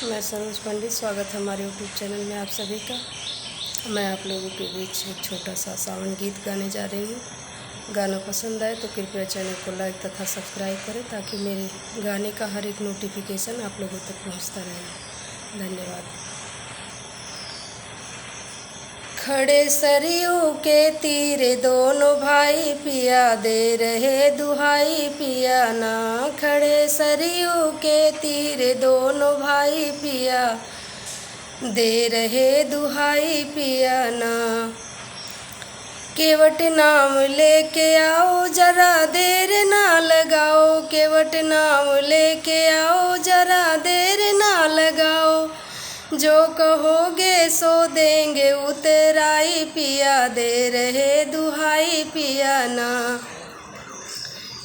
मैं सरोज पंडित, स्वागत है हमारे यूट्यूब चैनल में आप सभी का। मैं आप लोगों के बीच एक छोटा सा सावन गीत गाने जा रही हूँ। गाना पसंद आए तो कृपया चैनल को लाइक तथा सब्सक्राइब करें ताकि मेरे गाने का हर एक नोटिफिकेशन आप लोगों तक पहुँचता रहे। धन्यवाद। खड़े सरयू के तीरे दोनों भाई पिया दे रहे दुहाई पिया ना। खड़े सरयू के तीरे दोनों भाई पिया दे रहे दुहाई पिया ना। केवट नाम लेके आओ जरा देर ना लगाओ, केवट नाम लेके आओ जरा देर ना लगाओ। जो कहोगे सो देंगे उतराई पिया दे रहे दुहाई पिया ना।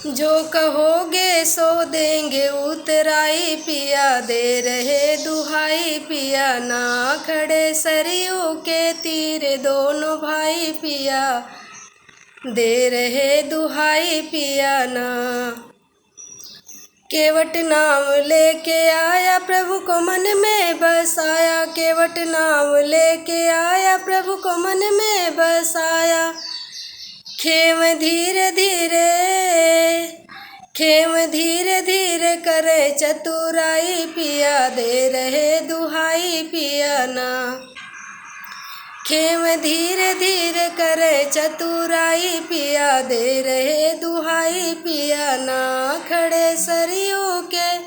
जो कहोगे सो देंगे उतराई पिया दे रहे दुहाई पिया ना। खड़े सरयू के तीरे दोनों भाई पिया दे रहे दुहाई पिया ना। केवट नाम लेके आया प्रभु को मन में बसाया, केवट नाम लेके आया प्रभु को मन में बसाया। खेम धीरे धीरे, खेम धीरे धीरे करे चतुराई पिया दे रहे दुहाई पिया ना। खेम धीरे धीरे करे चतुराई पिया दे रहे दुहाई पिया ना। खड़े सरयू के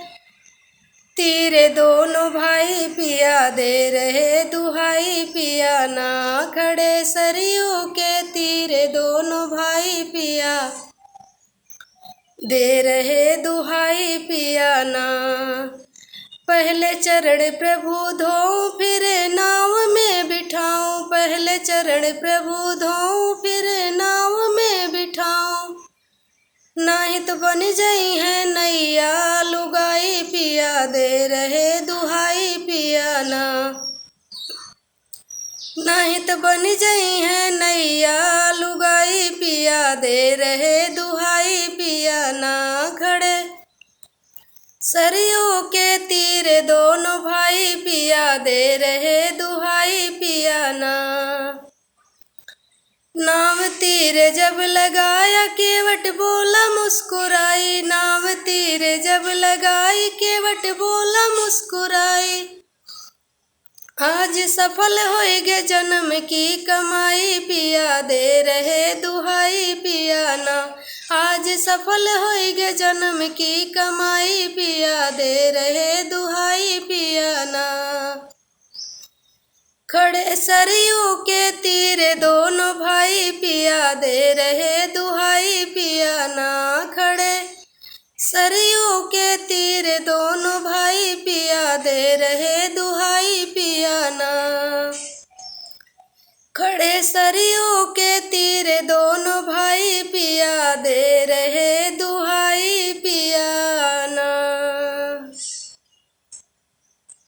तीरे दोनों भाई पिया दे रहे दुहाई पिया ना। खड़े सरयू के तीरे दोनों भाई पिया दे रहे दुहाई पिया ना। पहले चरण प्रभु धोऊं फिर नाव में बिठाऊं, पहले चरण प्रभु धोऊं फिर नाव में बिठाऊं। नाही तो बन जाई है नैया लुगाई पिया दे रहे दुहाई पिया ना। नहीं तो बन जाई है नैया लुगाई पिया दे रहे दुहाई पिया ना। खड़े सरयू के तीरे दोनों भाई पिया दे रहे दुहाई पिया ना। नाव तीरे जब लगाया केवट बोला मुस्कुराई, नाव तीरे जब लगाई केवट बोला मुस्कुराई। आज सफल होएगे जन्म की कमाई पिया दे रहे दुहाई पिया ना। आज सफल होएगे जन्म की कमाई पिया दे रहे दुहाई पिया ना। खड़े सरयू के तीरे दोनों भाई पिया दे रहे दुहाई पिया ना। खड़े सरयू के तीरे दोनों भाई पिया दे रहे दुहाई पिया ना। खड़े सरयू के तीरे दोनों